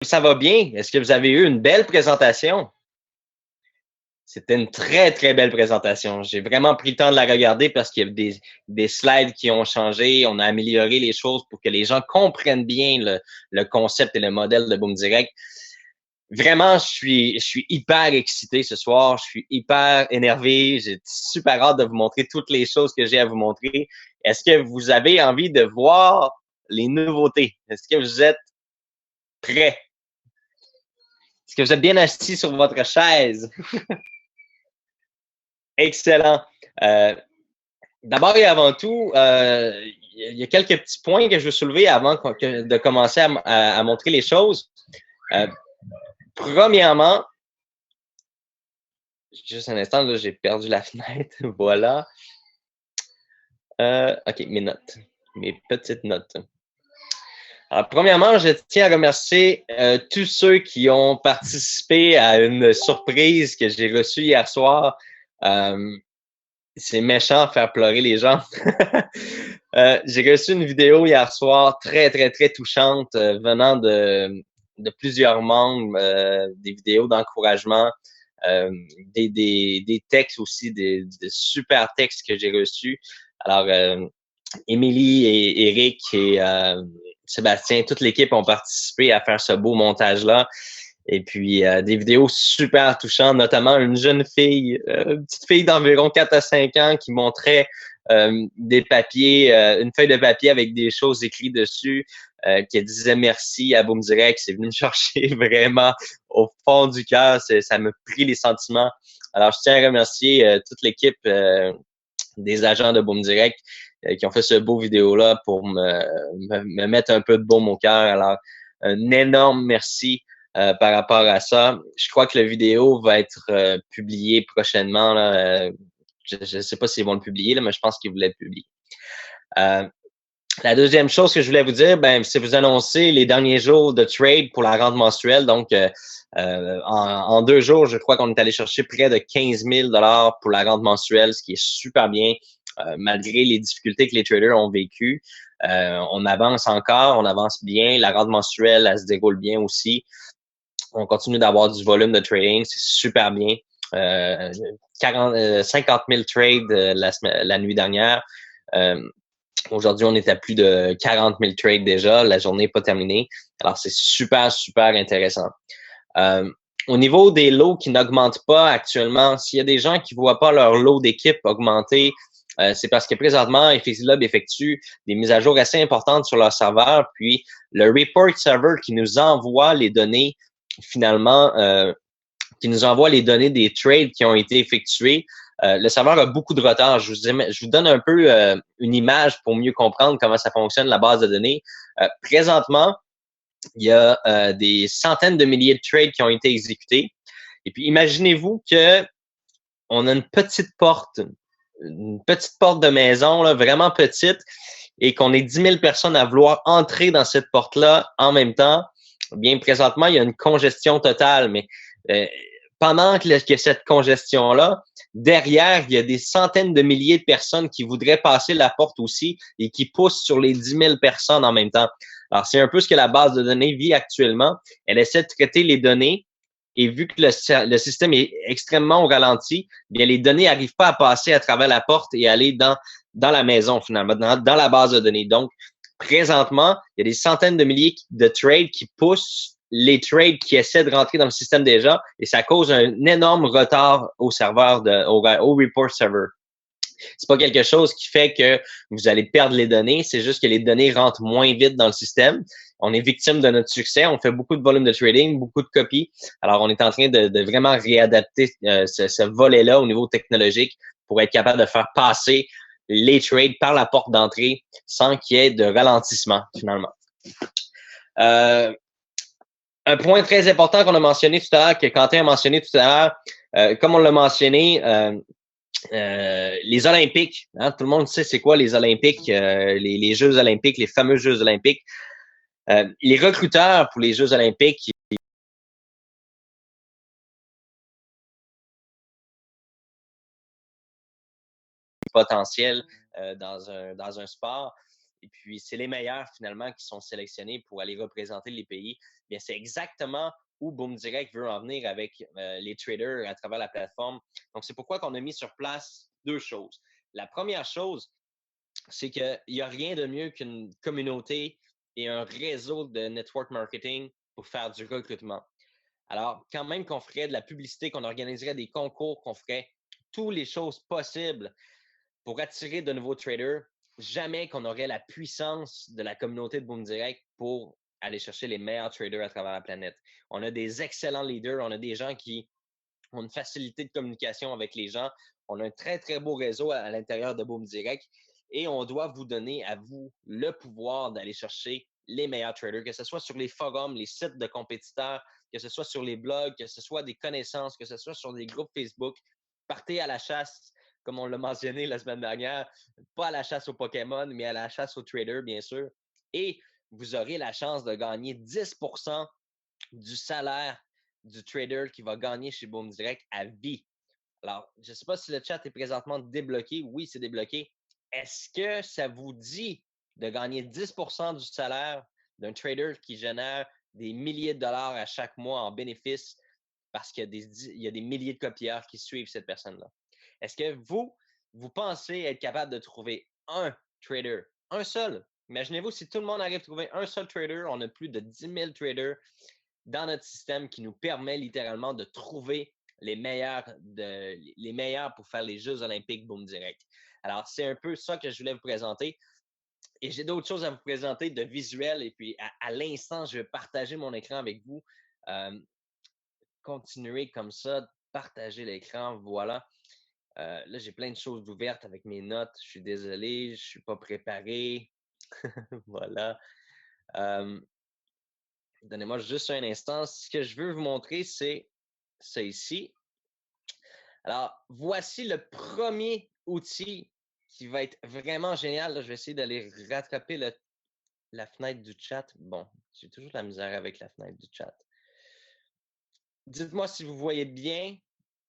Ça va bien? Est-ce que vous avez eu une belle présentation? C'était une très, très belle présentation. J'ai vraiment pris le temps de la regarder parce qu'il y a des slides qui ont changé. On a amélioré les choses pour que les gens comprennent bien le concept et le modèle de Boom Direct. Vraiment, je suis hyper excité ce soir. Je suis hyper énervé. J'ai super hâte de vous montrer toutes les choses que j'ai à vous montrer. Est-ce que vous avez envie de voir les nouveautés? Est-ce que vous êtes prêts? Est-ce que vous êtes bien assis sur votre chaise? Excellent. Euh, D'abord et avant tout, il y a quelques petits points que je veux soulever avant de commencer à montrer les choses. Euh, Premièrement, juste un instant, là, j'ai perdu la fenêtre. Voilà. OK, mes notes. Mes petites notes. Alors, premièrement, je tiens à remercier tous ceux qui ont participé à une surprise que j'ai reçue hier soir. Euh, c'est méchant faire pleurer les gens. J'ai reçu une vidéo hier soir très, très, très touchante venant de plusieurs membres, des vidéos d'encouragement, des textes aussi, des super textes que j'ai reçus. Alors, Émilie et Eric et Sébastien, toute l'équipe ont participé à faire ce beau montage-là. Et puis, des vidéos super touchantes, notamment une jeune fille, une petite fille d'environ 4 à 5 ans qui montrait des papiers, une feuille de papier avec des choses écrites dessus, qui disait merci à Boom Direct. C'est venu me chercher vraiment au fond du cœur. Ça me pris les sentiments. Alors, je tiens à remercier toute l'équipe des agents de Boom Direct qui ont fait ce beau vidéo-là pour me mettre un peu de baume au cœur. Alors, un énorme merci par rapport à ça. Je crois que la vidéo va être publiée prochainement. Là. Je ne sais pas s'ils vont le publier, là, mais je pense qu'ils voulaient le publier. La deuxième chose que je voulais vous dire, c'est vous annoncer les derniers jours de trade pour la rente mensuelle. Donc, en 2 jours, je crois qu'on est allé chercher près de 15 000 pour la rente mensuelle, ce qui est super bien, malgré les difficultés que les traders ont vécues. On avance encore, on avance bien. La rente mensuelle, elle se déroule bien aussi. On continue d'avoir du volume de trading, c'est super bien. 50 000 trades la nuit dernière. Aujourd'hui, on est à plus de 40 000 trades déjà. La journée n'est pas terminée. Alors, c'est super, super intéressant. Au niveau des lots qui n'augmentent pas actuellement, s'il y a des gens qui ne voient pas leur lot d'équipe augmenter, c'est parce que présentement, FaZe effectue des mises à jour assez importantes sur leur serveur. Puis, le report server qui nous envoie les données, finalement, qui nous envoie les données des trades qui ont été effectués, le serveur a beaucoup de retard. Je vous donne un peu une image pour mieux comprendre comment ça fonctionne, la base de données. Présentement, il y a des centaines de milliers de trades qui ont été exécutés. Et puis, imaginez-vous que on a une petite porte de maison, là, vraiment petite, et qu'on ait 10 000 personnes à vouloir entrer dans cette porte-là en même temps. Bien, présentement, il y a une congestion totale, mais pendant qu'il y a cette congestion-là, derrière, il y a des centaines de milliers de personnes qui voudraient passer la porte aussi et qui poussent sur les 10 000 personnes en même temps. Alors, c'est un peu ce que la base de données vit actuellement. Elle essaie de traiter les données et vu que le système est extrêmement au ralenti, bien, les données n'arrivent pas à passer à travers la porte et aller dans la maison, finalement, dans la base de données. Donc, présentement, il y a des centaines de milliers de trades qui poussent les trades qui essaient de rentrer dans le système déjà et ça cause un énorme retard au serveur, au report server. C'est pas quelque chose qui fait que vous allez perdre les données, c'est juste que les données rentrent moins vite dans le système. On est victime de notre succès, on fait beaucoup de volume de trading, beaucoup de copies. Alors, on est en train de vraiment réadapter ce volet-là au niveau technologique pour être capable de faire passer les trades par la porte d'entrée sans qu'il y ait de ralentissement, finalement. Un point très important qu'on a mentionné tout à l'heure, que Quentin a mentionné tout à l'heure, comme on l'a mentionné, les Olympiques, hein, tout le monde sait c'est quoi les Olympiques, les Jeux Olympiques, les fameux Jeux Olympiques. Les recruteurs pour les Jeux Olympiques potentiel dans un sport. Et puis, c'est les meilleurs finalement qui sont sélectionnés pour aller représenter les pays. Bien, c'est exactement où Boom Direct veut en venir avec les traders à travers la plateforme. Donc, c'est pourquoi qu'on a mis sur place deux choses. La première chose, c'est qu'il n'y a rien de mieux qu'une communauté et un réseau de network marketing pour faire du recrutement. Alors, quand même qu'on ferait de la publicité, qu'on organiserait des concours, qu'on ferait toutes les choses possibles pour attirer de nouveaux traders, jamais qu'on aurait la puissance de la communauté de Boom Direct pour aller chercher les meilleurs traders à travers la planète. On a des excellents leaders, on a des gens qui ont une facilité de communication avec les gens. On a un très, très beau réseau à l'intérieur de Boom Direct et on doit vous donner à vous le pouvoir d'aller chercher les meilleurs traders, que ce soit sur les forums, les sites de compétiteurs, que ce soit sur les blogs, que ce soit des connaissances, que ce soit sur des groupes Facebook. Partez à la chasse, comme on l'a mentionné la semaine dernière, pas à la chasse aux Pokémon, mais à la chasse aux traders, bien sûr. Et vous aurez la chance de gagner 10% du salaire du trader qui va gagner chez Boom Direct à vie. Alors, je ne sais pas si le chat est présentement débloqué. Oui, c'est débloqué. Est-ce que ça vous dit de gagner 10% du salaire d'un trader qui génère des milliers de dollars à chaque mois en bénéfice parce qu'il y a des milliers de copieurs qui suivent cette personne-là? Est-ce que vous pensez être capable de trouver un trader, un seul? Imaginez-vous si tout le monde arrive à trouver un seul trader, on a plus de 10 000 traders dans notre système qui nous permet littéralement de trouver les meilleurs pour faire les Jeux olympiques Boom Direct. Alors, c'est un peu ça que je voulais vous présenter. Et j'ai d'autres choses à vous présenter de visuels. Et puis, à l'instant, je vais partager mon écran avec vous. Continuer comme ça, partager l'écran. Voilà. Là, j'ai plein de choses ouvertes avec mes notes. Je suis désolé, je suis pas préparé. Voilà. Donnez-moi juste un instant. Ce que je veux vous montrer, c'est ça ici. Alors, voici le premier outil qui va être vraiment génial. Là, je vais essayer d'aller rattraper la fenêtre du chat. Bon, j'ai toujours de la misère avec la fenêtre du chat. Dites-moi si vous voyez bien.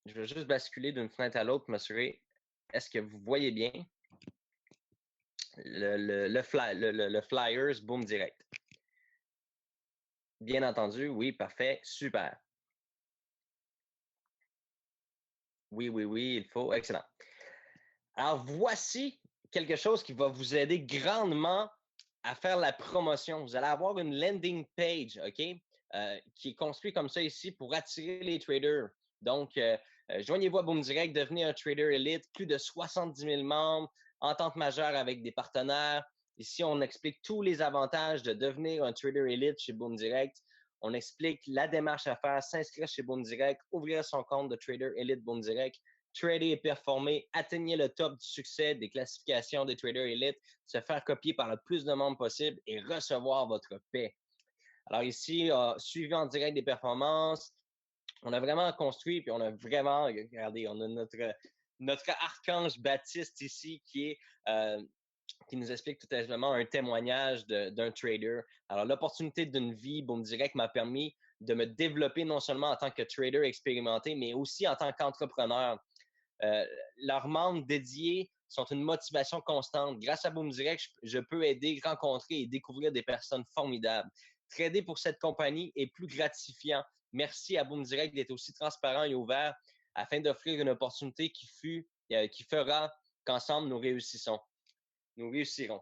Je vais juste basculer d'une fenêtre à l'autre, m'assurer. Est-ce que vous voyez bien le Flyers Boom Direct? Bien entendu, oui, parfait, super. Oui, oui, oui, il faut, excellent. Alors, voici quelque chose qui va vous aider grandement à faire la promotion. Vous allez avoir une landing page, OK, qui est construite comme ça ici pour attirer les traders. Donc, joignez-vous à Boom Direct, devenez un trader élite, plus de 70 000 membres, entente majeure avec des partenaires. Ici, on explique tous les avantages de devenir un trader élite chez Boom Direct. On explique la démarche à faire, s'inscrire chez Boom Direct, ouvrir son compte de trader élite Boom Direct, trader et performer, atteignez le top du succès des classifications des traders élites, se faire copier par le plus de monde possible et recevoir votre paix. Alors ici, suivi en direct des performances, on a vraiment construit, puis on a vraiment, regardez, on a notre archange Baptiste ici qui nous explique tout simplement un témoignage d'un trader. Alors, l'opportunité d'une vie, Boom Direct, m'a permis de me développer non seulement en tant que trader expérimenté, mais aussi en tant qu'entrepreneur. Leurs membres dédiés sont une motivation constante. Grâce à Boom Direct, je peux aider, rencontrer et découvrir des personnes formidables. Trader pour cette compagnie est plus gratifiant. Merci à Boom Direct d'être aussi transparent et ouvert afin d'offrir une opportunité qui fera qu'ensemble nous réussissons. Nous réussirons.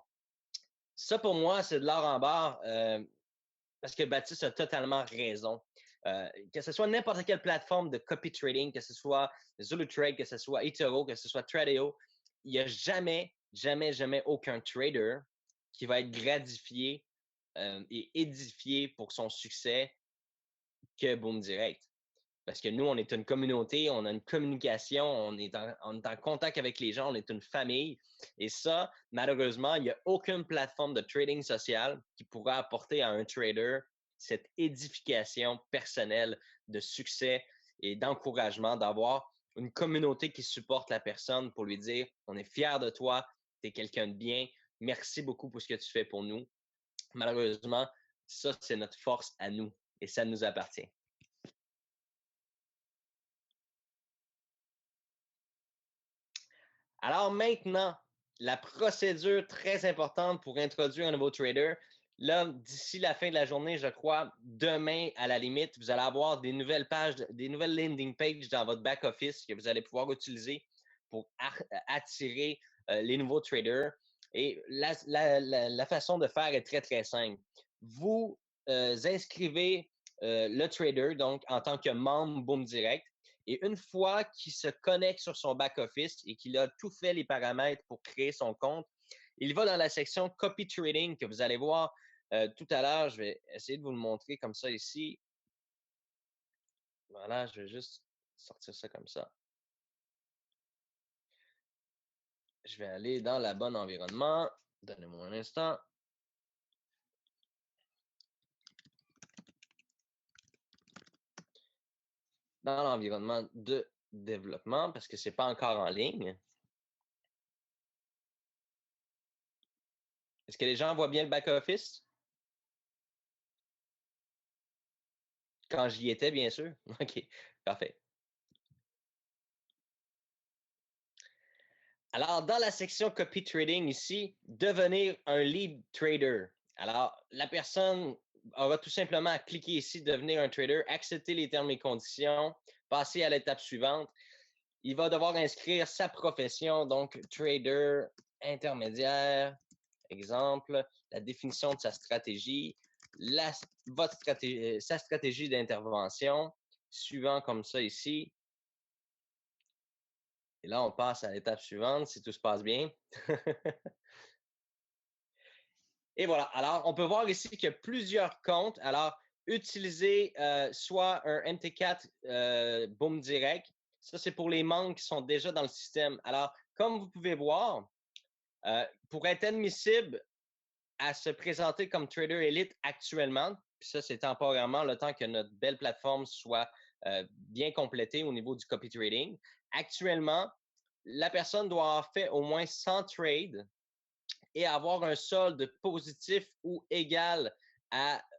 Ça, pour moi, c'est de l'or en barre parce que Baptiste a totalement raison. Que ce soit n'importe quelle plateforme de copy trading, que ce soit ZuluTrade, que ce soit eToro, que ce soit Tradeo, il n'y a jamais, jamais, jamais aucun trader qui va être gratifié et édifié pour son succès que Boom Direct. Parce que nous, on est une communauté, on a une communication, on est en contact avec les gens, on est une famille. Et ça, malheureusement, il n'y a aucune plateforme de trading social qui pourra apporter à un trader cette édification personnelle de succès et d'encouragement, d'avoir une communauté qui supporte la personne pour lui dire, on est fier de toi, tu es quelqu'un de bien, merci beaucoup pour ce que tu fais pour nous. Malheureusement, ça, c'est notre force à nous et ça nous appartient. Alors maintenant, la procédure très importante pour introduire un nouveau trader. Là, d'ici la fin de la journée, je crois, demain à la limite, vous allez avoir des nouvelles pages, des nouvelles landing pages dans votre back-office que vous allez pouvoir utiliser pour attirer les nouveaux traders. Et la façon de faire est très, très simple. Vous inscrivez le trader, donc en tant que membre Boom Direct. Et une fois qu'il se connecte sur son back-office et qu'il a tout fait les paramètres pour créer son compte, il va dans la section Copy Trading que vous allez voir tout à l'heure. Je vais essayer de vous le montrer comme ça ici. Voilà, je vais juste sortir ça comme ça. Je vais aller dans le bon environnement. Donnez-moi un instant. Dans l'environnement de développement, parce que ce n'est pas encore en ligne. Est-ce que les gens voient bien le back-office? Quand j'y étais, bien sûr. OK, parfait. Alors, dans la section Copy Trading ici, devenir un lead trader. Alors, la personne aura tout simplement à cliquer ici, devenir un trader, accepter les termes et conditions, passer à l'étape suivante. Il va devoir inscrire sa profession, donc trader intermédiaire, exemple, la définition de sa stratégie, sa stratégie d'intervention, suivant comme ça ici. Et là, on passe à l'étape suivante, si tout se passe bien. Et voilà. Alors, on peut voir ici qu'il y a plusieurs comptes. Alors, utiliser soit un MT4 Boom Direct. Ça, c'est pour les membres qui sont déjà dans le système. Alors, comme vous pouvez voir, pour être admissible à se présenter comme trader élite actuellement, puis ça, c'est temporairement le temps que notre belle plateforme soit bien complétée au niveau du copy trading. Actuellement, la personne doit avoir fait au moins 100 trades et avoir un solde positif ou égal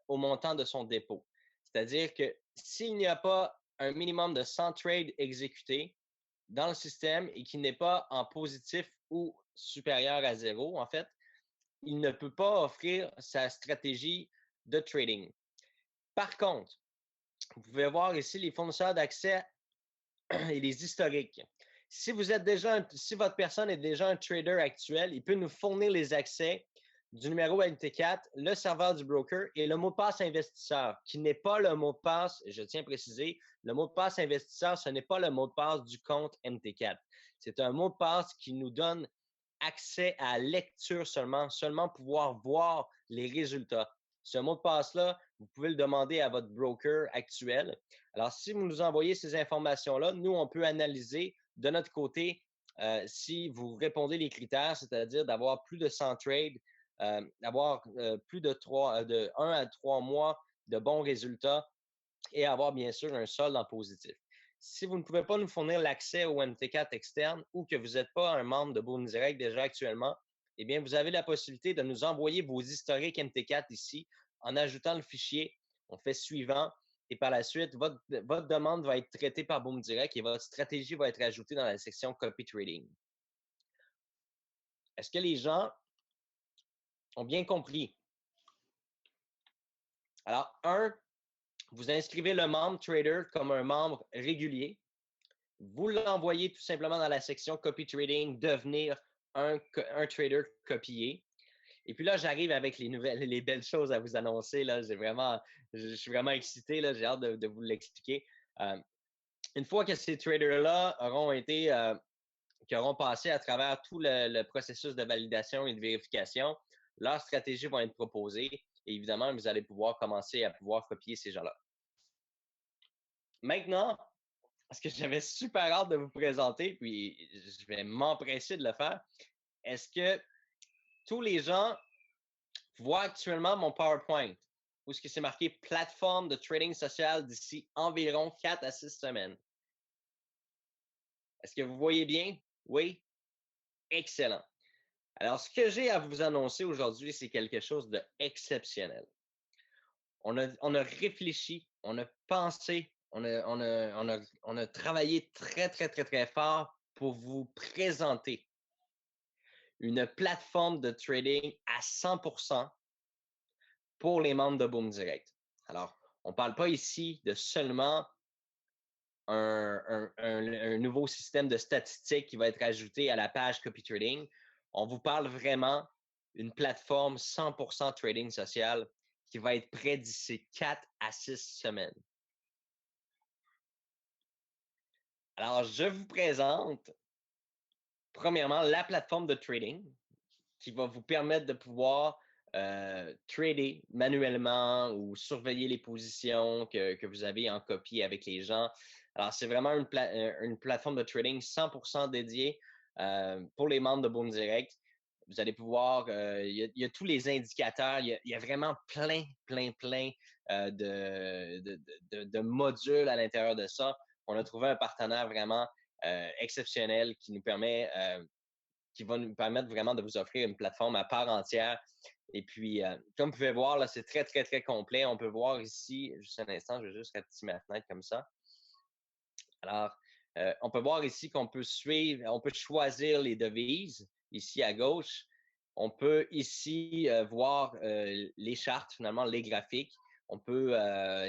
au montant de son dépôt. C'est-à-dire que s'il n'y a pas un minimum de 100 trades exécutés dans le système et qu'il n'est pas en positif ou supérieur à zéro, en fait, il ne peut pas offrir sa stratégie de trading. Par contre, vous pouvez voir ici les fournisseurs d'accès et les historiques. Si votre personne est déjà un trader actuel, il peut nous fournir les accès du numéro MT4, le serveur du broker et le mot de passe investisseur, qui n'est pas le mot de passe, je tiens à préciser, le mot de passe investisseur, ce n'est pas le mot de passe du compte MT4. C'est un mot de passe qui nous donne accès à la lecture seulement pouvoir voir les résultats. Ce mot de passe-là, vous pouvez le demander à votre broker actuel. Alors, si vous nous envoyez ces informations-là, nous, on peut analyser de notre côté si vous répondez les critères, c'est-à-dire d'avoir plus de 100 trades, d'avoir plus de 1 à 3 mois de bons résultats et avoir bien sûr un solde en positif. Si vous ne pouvez pas nous fournir l'accès au MT4 externe ou que vous n'êtes pas un membre de Boom Direct déjà actuellement, eh bien, vous avez la possibilité de nous envoyer vos historiques MT4 ici en ajoutant le fichier. On fait suivant et par la suite, votre demande va être traitée par Boom Direct et votre stratégie va être ajoutée dans la section Copy Trading. Est-ce que les gens ont bien compris? Alors, vous inscrivez le membre trader comme un membre régulier. Vous l'envoyez tout simplement dans la section Copy Trading, devenir un trader copié. Et puis là, j'arrive avec les belles choses à vous annoncer. Là, je suis vraiment excité. Là, j'ai hâte de vous l'expliquer. Une fois que ces traders-là qui auront passé à travers tout le processus de validation et de vérification, leurs stratégies vont être proposées. Et évidemment, vous allez commencer à pouvoir copier ces gens-là. Maintenant, parce que j'avais super hâte de vous présenter, puis je vais m'empresser de le faire. Est-ce que tous les gens voient actuellement mon PowerPoint où est-ce que c'est marqué plateforme de trading social d'ici environ 4 à 6 semaines? Est-ce que vous voyez bien? Oui? Excellent. Alors, ce que j'ai à vous annoncer aujourd'hui, c'est quelque chose d'exceptionnel. On a réfléchi, on a pensé, on a travaillé très, très, très, très fort pour vous présenter une plateforme de trading à 100% pour les membres de Boom Direct. Alors, on ne parle pas ici de seulement un nouveau système de statistiques qui va être ajouté à la page Copy Trading. On vous parle vraiment d'une plateforme 100% trading social qui va être prête d'ici 4 à 6 semaines. Alors, je vous présente premièrement la plateforme de trading qui va vous permettre de pouvoir trader manuellement ou surveiller les positions que vous avez en copie avec les gens. Alors, c'est vraiment une plateforme de trading 100% dédiée pour les membres de Boom Direct. Vous allez pouvoir, il y a tous les indicateurs, il y a vraiment plein de modules à l'intérieur de ça. On a trouvé un partenaire vraiment exceptionnel qui va nous permettre vraiment de vous offrir une plateforme à part entière. Et puis, comme vous pouvez voir, là, c'est très complet. On peut voir ici, juste un instant, je vais juste rapetisser ma fenêtre comme ça. Alors, on peut voir ici qu'on peut suivre, on peut choisir les devises ici à gauche. On peut ici voir les chartes, finalement, les graphiques. On peut,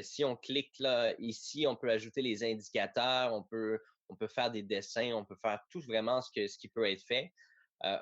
si on clique là, ici, on peut ajouter les indicateurs, on peut faire des dessins, on peut faire tout vraiment ce qui peut être fait.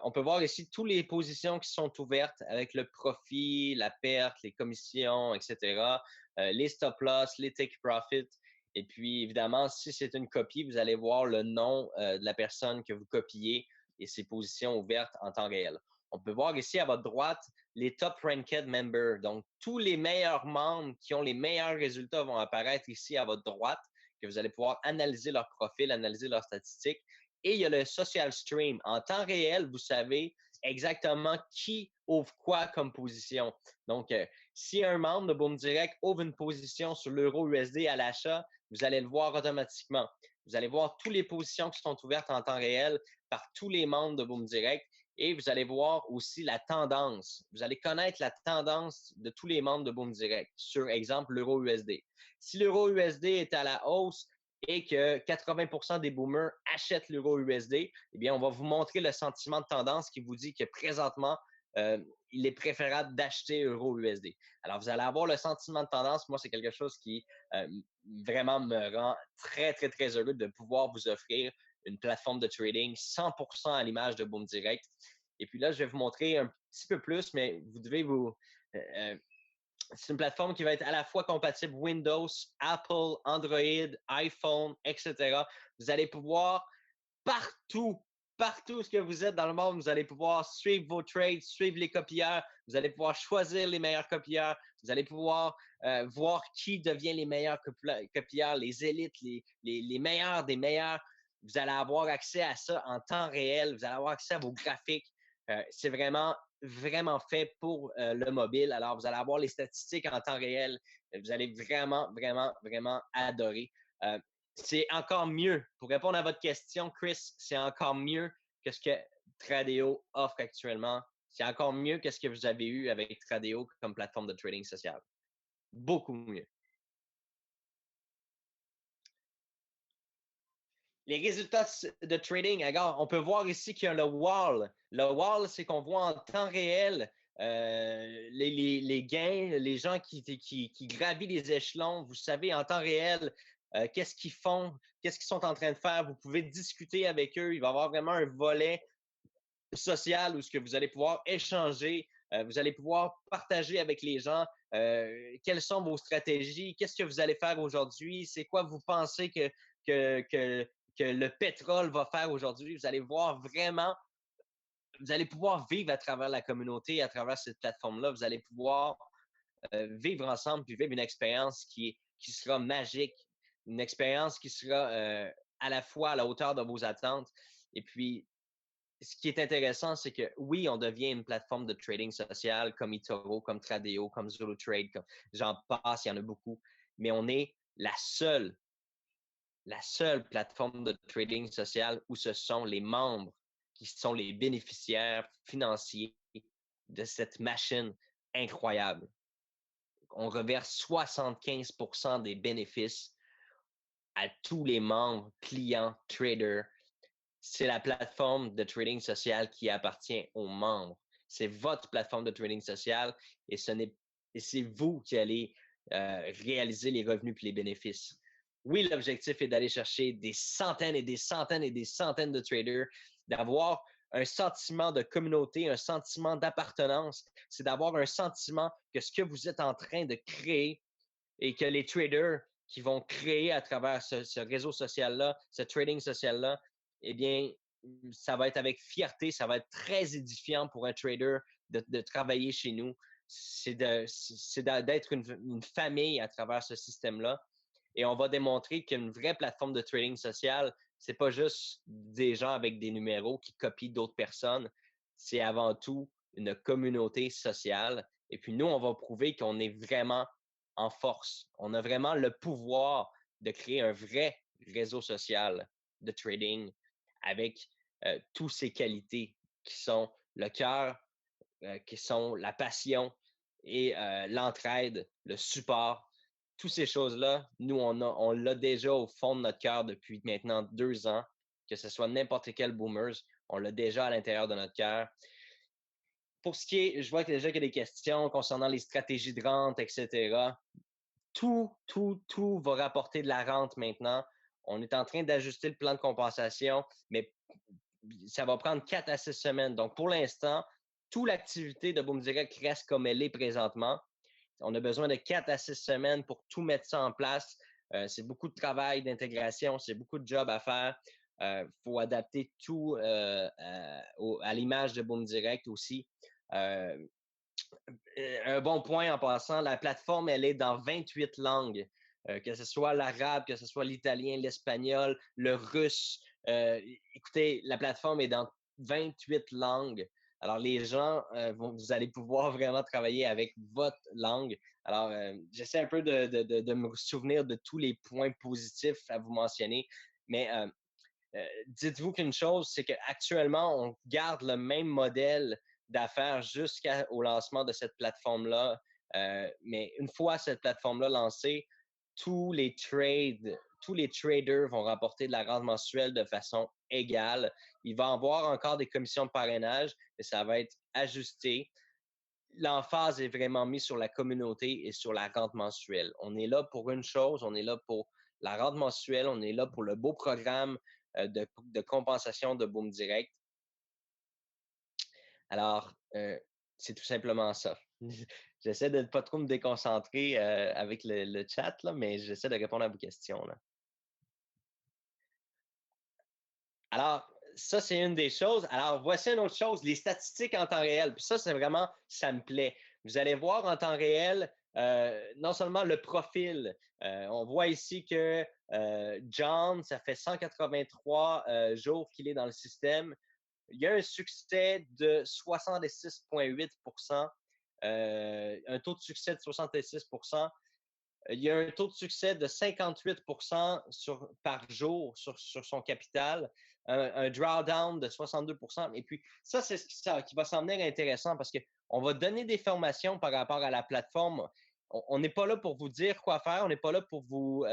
On peut voir ici toutes les positions qui sont ouvertes avec le profit, la perte, les commissions, etc. Les stop-loss, les take-profit. Et puis, évidemment, si c'est une copie, vous allez voir le nom de la personne que vous copiez et ses positions ouvertes en temps réel. On peut voir ici à votre droite les top ranked members. Donc, tous les meilleurs membres qui ont les meilleurs résultats vont apparaître ici à votre droite, que vous allez pouvoir analyser leur profil, analyser leurs statistiques. Et il y a le social stream. En temps réel, vous savez exactement qui ouvre quoi comme position. Donc, si un membre de Boom Direct ouvre une position sur l'euro USD à l'achat, vous allez le voir automatiquement. Vous allez voir toutes les positions qui sont ouvertes en temps réel par tous les membres de Boom Direct et vous allez voir aussi la tendance. Vous allez connaître la tendance de tous les membres de Boom Direct sur, exemple, l'euro USD. Si l'euro USD est à la hausse, et que 80% des boomers achètent l'euro USD, eh bien, on va vous montrer le sentiment de tendance qui vous dit que présentement, il est préférable d'acheter euro USD. Alors, vous allez avoir le sentiment de tendance. Moi, c'est quelque chose qui vraiment me rend très heureux de pouvoir vous offrir une plateforme de trading 100% à l'image de Boom Direct. Et puis là, je vais vous montrer un petit peu plus, mais vous devez vous... c'est une plateforme qui va être à la fois compatible Windows, Apple, Android, iPhone, etc. Vous allez pouvoir partout où ce que vous êtes dans le monde, vous allez pouvoir suivre vos trades, suivre les copieurs, vous allez pouvoir choisir les meilleurs copieurs, vous allez pouvoir voir qui devient les meilleurs copieurs, les élites, les meilleurs des meilleurs. Vous allez avoir accès à ça en temps réel, vous allez avoir accès à vos graphiques. C'est vraiment fait pour le mobile. Alors, vous allez avoir les statistiques en temps réel. Vous allez vraiment adorer. C'est encore mieux. Pour répondre à votre question, Chris, c'est encore mieux que ce que Tradeo offre actuellement. C'est encore mieux que ce que vous avez eu avec Tradeo comme plateforme de trading social. Beaucoup mieux. Les résultats de trading, regarde, on peut voir ici qu'il y a le wall. Le wall, c'est qu'on voit en temps réel les gains, les gens qui gravissent les échelons. Vous savez en temps réel qu'est-ce qu'ils font, qu'est-ce qu'ils sont en train de faire. Vous pouvez discuter avec eux. Il va y avoir vraiment un volet social où ce que vous allez pouvoir échanger. Vous allez pouvoir partager avec les gens quelles sont vos stratégies, qu'est-ce que vous allez faire aujourd'hui, c'est quoi vous pensez que le pétrole va faire aujourd'hui. Vous allez voir vraiment, vous allez pouvoir vivre à travers la communauté, à travers cette plateforme-là. Vous allez pouvoir vivre ensemble puis vivre une expérience qui sera magique, une expérience qui sera à la fois à la hauteur de vos attentes. Et puis, ce qui est intéressant, c'est que oui, on devient une plateforme de trading social comme eToro, comme Tradeo, comme Zulu Trade, comme j'en passe, il y en a beaucoup, mais on est la seule plateforme de trading social où ce sont les membres qui sont les bénéficiaires financiers de cette machine incroyable. On reverse 75% des bénéfices à tous les membres, clients, traders. c'est la plateforme de trading social qui appartient aux membres. C'est votre plateforme de trading social et c'est vous qui allez réaliser les revenus et les bénéfices. Oui, l'objectif est d'aller chercher des centaines et des centaines et des centaines de traders, d'avoir un sentiment de communauté, un sentiment d'appartenance. C'est d'avoir un sentiment que ce que vous êtes en train de créer et que les traders qui vont créer à travers ce réseau social-là, ce trading social-là, eh bien, ça va être avec fierté, ça va être très édifiant pour un trader de travailler chez nous. C'est d'être une famille à travers ce système-là. Et on va démontrer qu'une vraie plateforme de trading social, c'est pas juste des gens avec des numéros qui copient d'autres personnes. C'est avant tout une communauté sociale. Et puis nous, on va prouver qu'on est vraiment en force. On a vraiment le pouvoir de créer un vrai réseau social de trading avec toutes ces qualités qui sont le cœur, qui sont la passion et l'entraide, le support. Toutes ces choses-là, nous, on l'a déjà au fond de notre cœur depuis maintenant 2 ans, que ce soit n'importe quel boomers, on l'a déjà à l'intérieur de notre cœur. Pour ce qui est, je vois que déjà qu'il y a des questions concernant les stratégies de rente, etc. Tout va rapporter de la rente maintenant. On est en train d'ajuster le plan de compensation, mais ça va prendre 4 à 6 semaines. Donc, pour l'instant, toute l'activité de Boom Direct reste comme elle est présentement. On a besoin de 4 à 6 semaines pour tout mettre ça en place. C'est beaucoup de travail d'intégration, c'est beaucoup de job à faire. Faut adapter tout à l'image de Boom Direct aussi. Un bon point en passant, la plateforme, elle est dans 28 langues. Que ce soit l'arabe, que ce soit l'italien, l'espagnol, le russe. Écoutez, la plateforme est dans 28 langues. Alors, les gens, vous allez pouvoir vraiment travailler avec votre langue. Alors, j'essaie un peu de me souvenir de tous les points positifs à vous mentionner. Mais dites-vous qu'une chose, c'est qu'actuellement, on garde le même modèle d'affaires jusqu'au lancement de cette plateforme-là. Mais une fois cette plateforme-là lancée, tous les traders vont rapporter de la rente mensuelle de façon égale. Il va y avoir encore des commissions de parrainage, mais ça va être ajusté. L'emphase est vraiment mise sur la communauté et sur la rente mensuelle. On est là pour une chose, on est là pour la rente mensuelle, on est là pour le beau programme de compensation de Boom Direct. Alors, c'est tout simplement ça. J'essaie de ne pas trop me déconcentrer avec le chat, là, mais j'essaie de répondre à vos questions. Là. Alors, ça, c'est une des choses. Alors, voici une autre chose, les statistiques en temps réel. Puis ça, c'est vraiment, ça me plaît. Vous allez voir en temps réel, non seulement le profil. On voit ici que John, ça fait 183 jours qu'il est dans le système. Il y a un succès de 66,8%, un taux de succès de 66%. Il y a un taux de succès de 58% par jour sur son capital, un drawdown de 62%. Et puis, ça, c'est ça qui va s'emmener intéressant parce qu'on va donner des formations par rapport à la plateforme. On n'est pas là pour vous dire quoi faire, on n'est pas là pour vous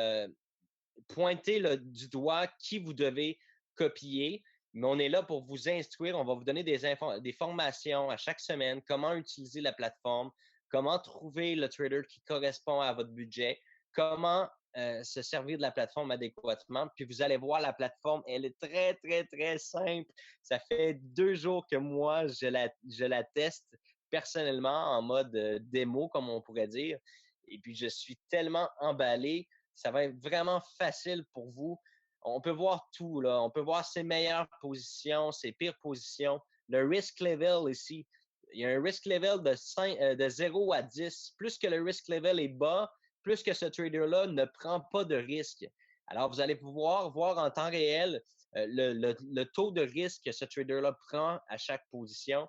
pointer du doigt qui vous devez copier, mais on est là pour vous instruire. On va vous donner des formations à chaque semaine, comment utiliser la plateforme, comment trouver le trader qui correspond à votre budget, comment se servir de la plateforme adéquatement. Puis vous allez voir, la plateforme, elle est très, très, très simple. Ça fait 2 jours que moi, je la teste personnellement en mode démo, comme on pourrait dire. Et puis, je suis tellement emballé. Ça va être vraiment facile pour vous. On peut voir tout, là. On peut voir ses meilleures positions, ses pires positions. Le risk level ici, il y a un risk level de 0 à 10. Plus que le risk level est bas, plus que ce trader-là ne prend pas de risque. Alors, vous allez pouvoir voir en temps réel le taux de risque que ce trader-là prend à chaque position.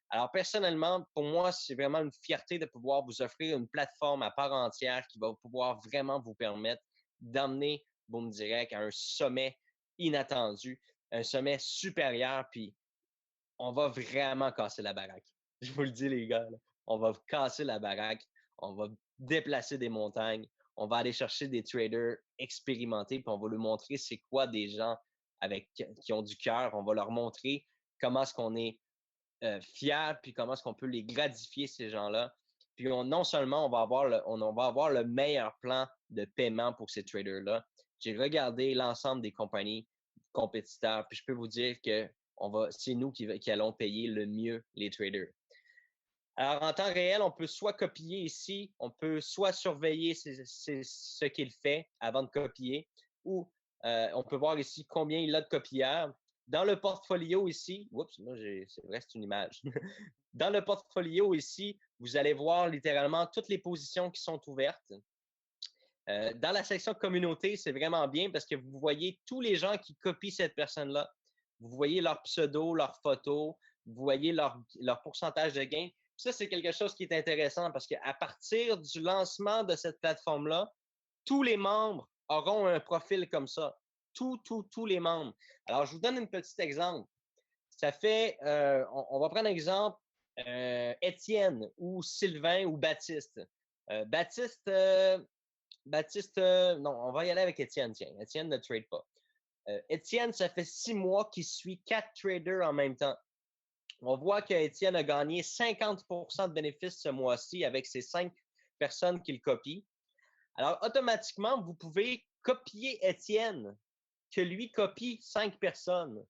Alors, personnellement, pour moi, c'est vraiment une fierté de pouvoir vous offrir une plateforme à part entière qui va pouvoir vraiment vous permettre d'emmener Boom Direct à un sommet inattendu, un sommet supérieur, puis on va vraiment casser la baraque. Je vous le dis, les gars, là. On va casser la baraque, on va déplacer des montagnes, on va aller chercher des traders expérimentés, puis on va lui montrer c'est quoi des gens qui ont du cœur. On va leur montrer comment est-ce qu'on est fiers, puis comment est-ce qu'on peut les gratifier, ces gens-là. Puis non seulement on va avoir le meilleur plan de paiement pour ces traders-là. J'ai regardé l'ensemble des compagnies compétiteurs, puis je peux vous dire que c'est nous qui allons payer le mieux les traders. Alors, en temps réel, on peut soit copier ici, on peut soit surveiller ce qu'il fait avant de copier, ou on peut voir ici combien il a de copieurs. Dans le portfolio ici, oups, là, c'est vrai, c'est une image. Dans le portfolio ici, vous allez voir littéralement toutes les positions qui sont ouvertes. Dans la section communauté, c'est vraiment bien parce que vous voyez tous les gens qui copient cette personne-là. Vous voyez leur pseudo, leur photo, vous voyez leur pourcentage de gain. Ça, c'est quelque chose qui est intéressant parce qu'à partir du lancement de cette plateforme-là, tous les membres auront un profil comme ça. Tous les membres. Alors, je vous donne un petit exemple. Ça fait, on va prendre un exemple, Étienne ou Sylvain ou Baptiste. Baptiste, non, on va y aller avec Étienne, tiens. Étienne ne trade pas. Étienne, ça fait 6 mois qu'il suit 4 traders en même temps. On voit qu'Étienne a gagné 50% de bénéfices ce mois-ci avec ces 5 personnes qu'il copie. Alors, automatiquement, vous pouvez copier Étienne, que lui copie 5 personnes.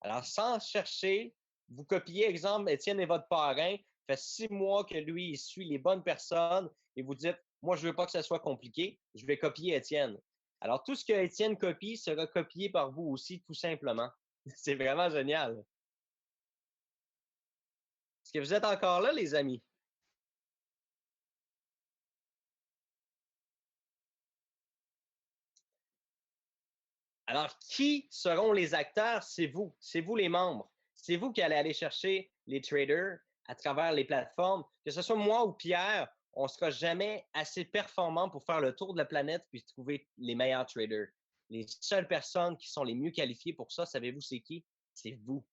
Alors, sans chercher, vous copiez, exemple, Étienne est votre parrain, fait 6 mois que lui, il suit les bonnes personnes et vous dites, moi, je veux pas que ça soit compliqué, je vais copier Étienne. Alors, tout ce que Étienne copie sera copié par vous aussi, tout simplement. C'est vraiment génial. Est-ce que vous êtes encore là, les amis? Alors, qui seront les acteurs? C'est vous les membres. C'est vous qui allez aller chercher les traders à travers les plateformes. Que ce soit moi ou Pierre, on ne sera jamais assez performant pour faire le tour de la planète puis trouver les meilleurs traders. Les seules personnes qui sont les mieux qualifiées pour ça, savez-vous c'est qui? C'est vous.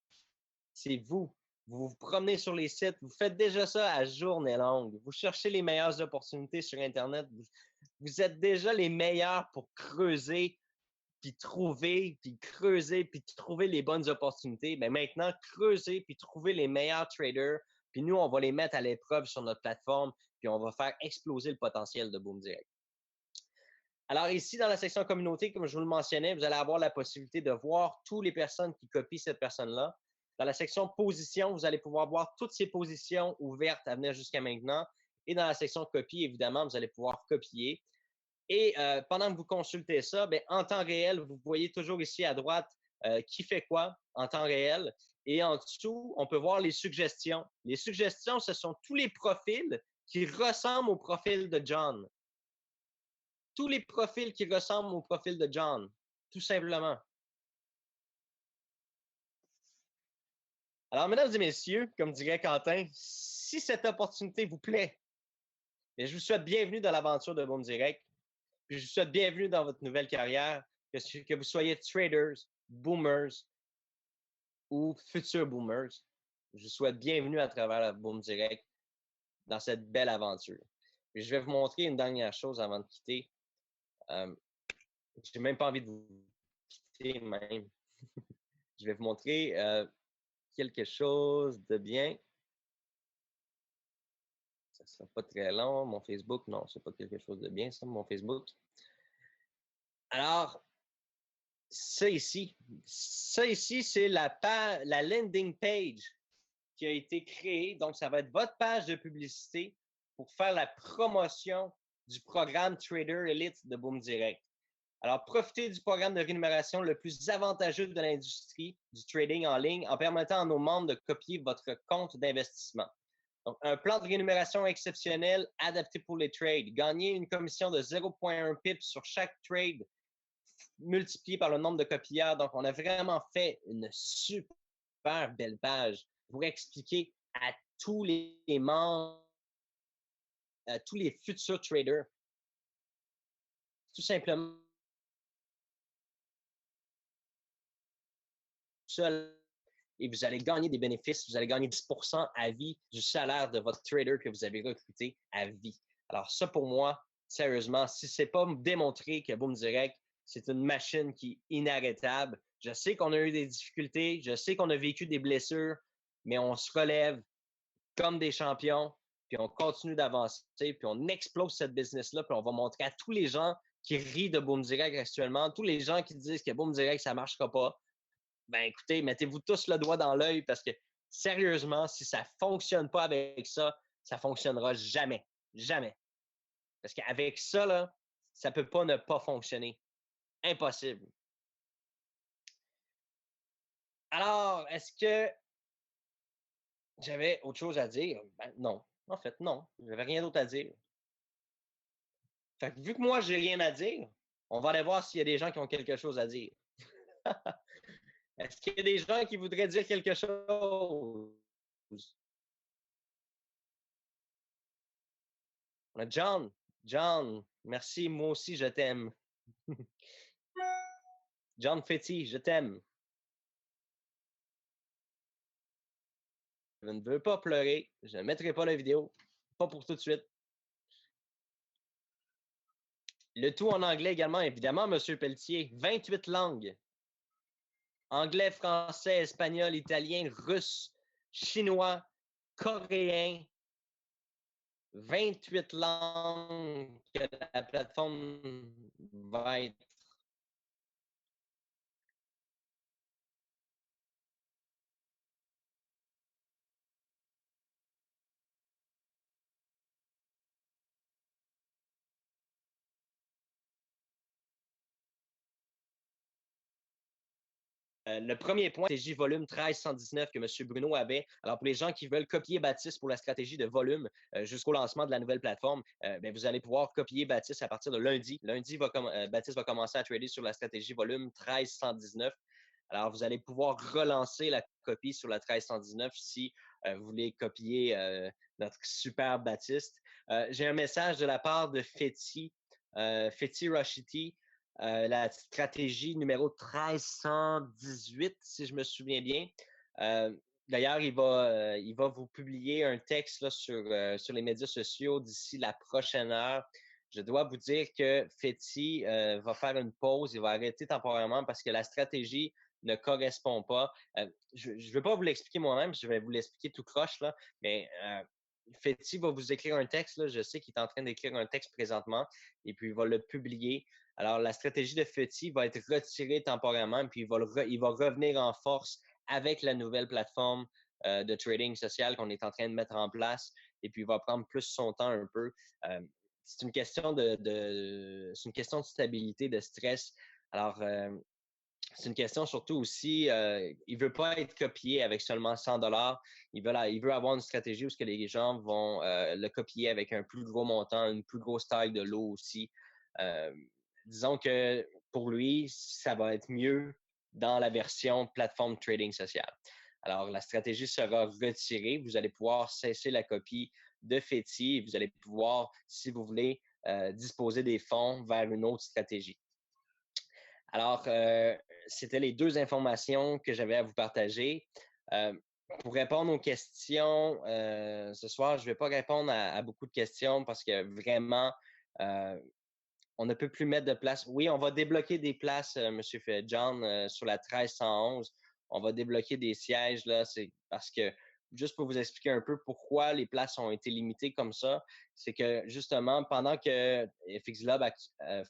C'est vous. Vous vous promenez sur les sites, vous faites déjà ça à journée longue. Vous cherchez les meilleures opportunités sur Internet. Vous êtes déjà les meilleurs pour creuser puis trouver, puis creuser, puis trouver les bonnes opportunités. Mais maintenant, creuser, puis trouver les meilleurs traders, puis nous, on va les mettre à l'épreuve sur notre plateforme, puis on va faire exploser le potentiel de Boom Direct. Alors ici, dans la section communauté, comme je vous le mentionnais, vous allez avoir la possibilité de voir toutes les personnes qui copient cette personne-là. Dans la section position, vous allez pouvoir voir toutes ces positions ouvertes à venir jusqu'à maintenant. Et dans la section copie, évidemment, vous allez pouvoir copier. Et pendant que vous consultez ça, ben, en temps réel, vous voyez toujours ici à droite qui fait quoi en temps réel. Et en dessous, on peut voir les suggestions. Les suggestions, ce sont tous les profils qui ressemblent au profil de John. Tous les profils qui ressemblent au profil de John, tout simplement. Alors, mesdames et messieurs, comme dirait Quentin, si cette opportunité vous plaît, bien, je vous souhaite bienvenue dans l'aventure de Boom Direct. Puis je vous souhaite bienvenue dans votre nouvelle carrière, que vous soyez traders, boomers ou futurs boomers. Je vous souhaite bienvenue à travers la Boom Direct dans cette belle aventure. Puis je vais vous montrer une dernière chose avant de quitter. J'ai même pas envie de vous quitter même. Je vais vous montrer quelque chose de bien. Ça ne sera pas très long. Mon Facebook, non, c'est pas quelque chose de bien, ça, mon Facebook. Alors, ça ici, c'est la landing page qui a été créée. Donc, ça va être votre page de publicité pour faire la promotion du programme Trader Elite de Boom Direct. Alors, profitez du programme de rémunération le plus avantageux de l'industrie du trading en ligne en permettant à nos membres de copier votre compte d'investissement. Donc, un plan de rémunération exceptionnel adapté pour les trades. Gagnez une commission de 0,1 pips sur chaque trade multiplié par le nombre de copieurs. Donc, on a vraiment fait une super belle page pour expliquer à tous les membres, à tous les futurs traders, tout simplement seul et vous allez gagner des bénéfices, vous allez gagner 10% à vie du salaire de votre trader que vous avez recruté à vie. Alors ça, pour moi, sérieusement, si c'est pas démontré que Boom Direct, c'est une machine qui est inarrêtable, Je sais qu'on a eu des difficultés, je sais qu'on a vécu des blessures, mais on se relève comme des champions, puis on continue d'avancer, puis on explose cette business-là, puis on va montrer à tous les gens qui rient de Boom Direct actuellement, tous les gens qui disent que Boom Direct, ça ne marchera pas. Ben écoutez, mettez-vous tous le doigt dans l'œil parce que sérieusement, si ça ne fonctionne pas avec ça, ça ne fonctionnera jamais. Jamais. Parce qu'avec ça, là, ça ne peut pas ne pas fonctionner. Impossible. Alors, est-ce que j'avais autre chose à dire? Ben, non. En fait, non. J'avais rien d'autre à dire. Fait que vu que moi, j'ai rien à dire, on va aller voir s'il y a des gens qui ont quelque chose à dire. Est-ce qu'il y a des gens qui voudraient dire quelque chose? John, John, merci, moi aussi, je t'aime. John Fetty, je t'aime. Je ne veux pas pleurer. Je ne mettrai pas la vidéo. Pas pour tout de suite. Le tout en anglais également, évidemment, Monsieur Pelletier. 28 langues. Anglais, français, espagnol, italien, russe, chinois, coréen. 28 langues que la plateforme va être. Le premier point, stratégie volume 1319 que M. Bruno avait. Alors, pour les gens qui veulent copier Baptiste pour la stratégie de volume jusqu'au lancement de la nouvelle plateforme, ben, vous allez pouvoir copier Baptiste à partir de lundi. Lundi, Baptiste va commencer à trader sur la stratégie volume 1319. Alors, vous allez pouvoir relancer la copie sur la 1319 si vous voulez copier notre super Baptiste. J'ai un message de la part de Fetty, Fetty Rashidi. La stratégie numéro 1318, si je me souviens bien. D'ailleurs, il va vous publier un texte là, sur les médias sociaux d'ici la prochaine heure. Je dois vous dire que Fetty va faire une pause, il va arrêter temporairement parce que la stratégie ne correspond pas. Je ne vais pas vous l'expliquer moi-même, je vais vous l'expliquer tout croche, là, mais Fetty va vous écrire un texte. Là, je sais qu'il est en train d'écrire un texte présentement et puis il va le publier. Alors, la stratégie de Fetty va être retirée temporairement, puis il va revenir en force avec la nouvelle plateforme de trading social qu'on est en train de mettre en place, et puis il va prendre plus son temps un peu. C'est une question c'est une question de stabilité, de stress. Alors, c'est une question surtout aussi, il veut pas être copié avec seulement 100 $. Il veut avoir une stratégie où ce que les gens vont le copier avec un plus gros montant, une plus grosse taille de lot aussi. Euh, disons que pour lui, ça va être mieux dans la version plateforme trading social. Alors, la stratégie sera retirée. Vous allez pouvoir cesser la copie de Fetty et vous allez pouvoir, si vous voulez, disposer des fonds vers une autre stratégie. Alors, c'était les deux informations que j'avais à vous partager. Pour répondre aux questions, ce soir, je ne vais pas répondre à beaucoup de questions parce que vraiment, on ne peut plus mettre de place. Oui, on va débloquer des places, Monsieur John, sur la 1311. On va débloquer des sièges, là. C'est parce que, juste pour vous expliquer un peu pourquoi les places ont été limitées comme ça, c'est que, justement, pendant que FXLab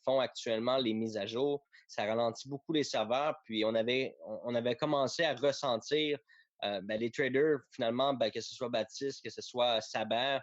font actuellement les mises à jour, ça ralentit beaucoup les serveurs. Puis, on avait commencé à ressentir ben, les traders, finalement, ben, que ce soit Baptiste, que ce soit Saber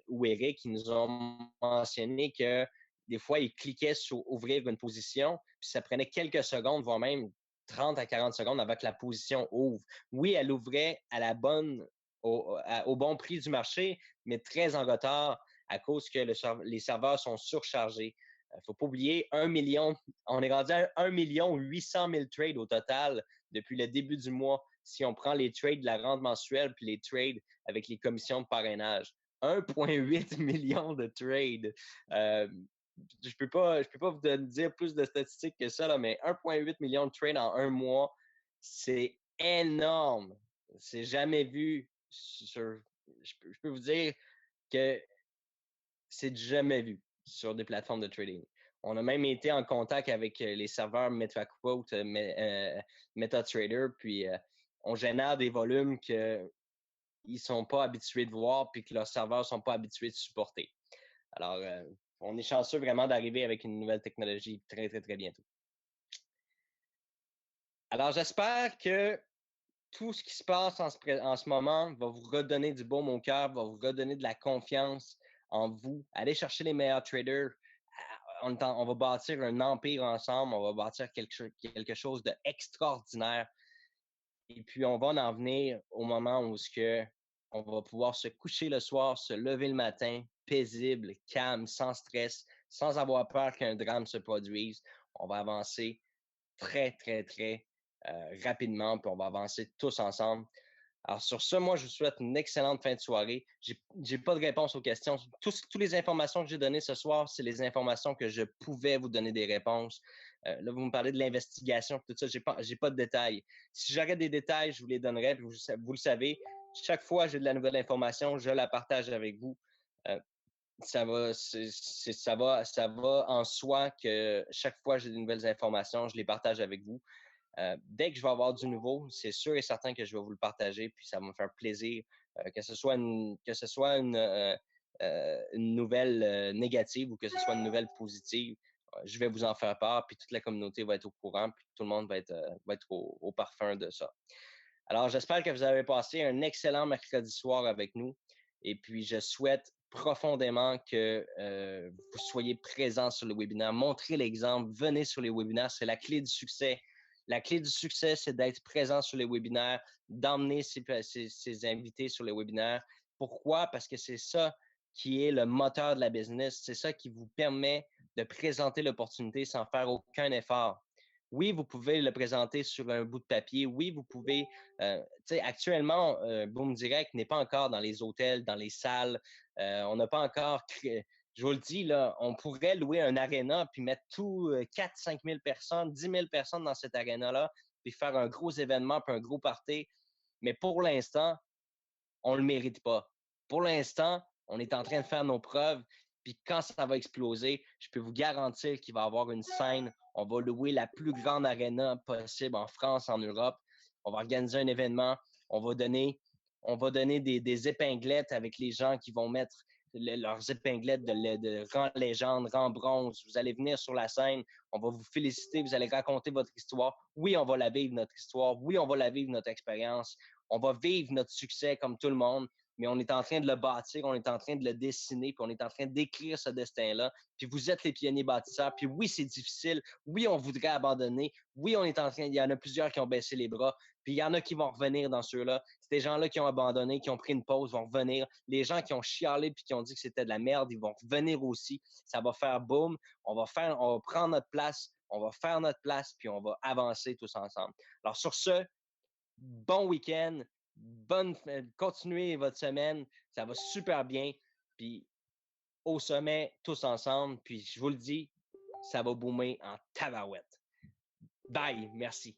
ou Eric, qui nous ont mentionné que des fois, ils cliquaient sur ouvrir une position, puis ça prenait quelques secondes, voire même 30 à 40 secondes avant que la position ouvre. Oui, elle ouvrait à la bonne, au bon prix du marché, mais très en retard à cause que les serveurs sont surchargés. Faut pas oublier 1 million, on est rendu à 1 800 000 trades au total depuis le début du mois si on prend les trades de la rente mensuelle puis les trades avec les commissions de parrainage. 1,8 million de trades. Je peux pas vous dire plus de statistiques que ça, là, mais 1,8 million de trades en un mois, c'est énorme. C'est jamais vu je peux vous dire que c'est jamais vu sur des plateformes de trading. On a même été en contact avec les serveurs MetaQuote, MetaTrader, puis on génère des volumes qu'ils ne sont pas habitués de voir puis que leurs serveurs ne sont pas habitués de supporter. Alors, on est chanceux vraiment d'arriver avec une nouvelle technologie très, très, très bientôt. Alors, j'espère que tout ce qui se passe en ce moment va vous redonner du baume au cœur, va vous redonner de la confiance en vous. Allez chercher les meilleurs traders. On va bâtir un empire ensemble. On va bâtir quelque chose d'extraordinaire. Et puis, on va en venir au moment où on va pouvoir se coucher le soir, se lever le matin, paisible, calme, sans stress, sans avoir peur qu'un drame se produise. On va avancer très, très, très rapidement, puis on va avancer tous ensemble. Alors, sur ce, moi, je vous souhaite une excellente fin de soirée. J'ai pas de réponse aux questions. Toutes les informations que j'ai données ce soir, c'est les informations que je pouvais vous donner des réponses. Là, vous me parlez de l'investigation, tout ça, j'ai pas de détails. Si j'aurais des détails, je vous les donnerais. Vous le savez, chaque fois que j'ai de la nouvelle information, je la partage avec vous. Ça va en soi que chaque fois que j'ai de nouvelles informations, je les partage avec vous. Dès que je vais avoir du nouveau, c'est sûr et certain que je vais vous le partager, puis ça va me faire plaisir que ce soit une nouvelle négative ou que ce soit une nouvelle positive. Je vais vous en faire part, puis toute la communauté va être au courant, puis tout le monde va être au parfum de ça. Alors, j'espère que vous avez passé un excellent mercredi soir avec nous, et puis je souhaite profondément que vous soyez présents sur le webinaire. Montrez l'exemple, venez sur les webinaires, c'est la clé du succès. La clé du succès, c'est d'être présent sur les webinaires, d'emmener ses invités sur les webinaires. Pourquoi? Parce que c'est ça qui est le moteur de la business. C'est ça qui vous permet de présenter l'opportunité sans faire aucun effort. Oui, vous pouvez le présenter sur un bout de papier. Oui, vous pouvez. Actuellement, Boom Direct n'est pas encore dans les hôtels, dans les salles. On n'a pas encore créé. Je vous le dis, là, on pourrait louer un aréna puis mettre tout 4-5 000 personnes, 10 000 personnes dans cet aréna-là, puis faire un gros événement puis un gros party. Mais pour l'instant, on le mérite pas. Pour l'instant, on est en train de faire nos preuves. Puis quand ça va exploser, je peux vous garantir qu'il va y avoir une scène. On va louer la plus grande aréna possible en France, en Europe. On va organiser un événement. On va donner des épinglettes avec les gens qui vont mettre leurs épinglettes de rang légende, rang bronze. Vous allez venir sur la scène. On va vous féliciter. Vous allez raconter votre histoire. Oui, on va la vivre, notre histoire. Oui, on va la vivre, notre expérience. On va vivre notre succès comme tout le monde, mais on est en train de le bâtir, on est en train de le dessiner, puis on est en train d'écrire ce destin-là. Puis vous êtes les pionniers bâtisseurs. Puis oui, c'est difficile. Oui, on voudrait abandonner. Oui, il y en a plusieurs qui ont baissé les bras. Puis il y en a qui vont revenir dans ceux-là. Ces gens-là qui ont abandonné, qui ont pris une pause, vont revenir. Les gens qui ont chialé puis qui ont dit que c'était de la merde, ils vont revenir aussi. Ça va faire boum. On va prendre notre place. On va faire notre place, puis on va avancer tous ensemble. Alors sur ce, bon week-end, continuez votre semaine, ça va super bien, puis au sommet, tous ensemble, puis je vous le dis, ça va boomer en tabarouette. Bye, merci.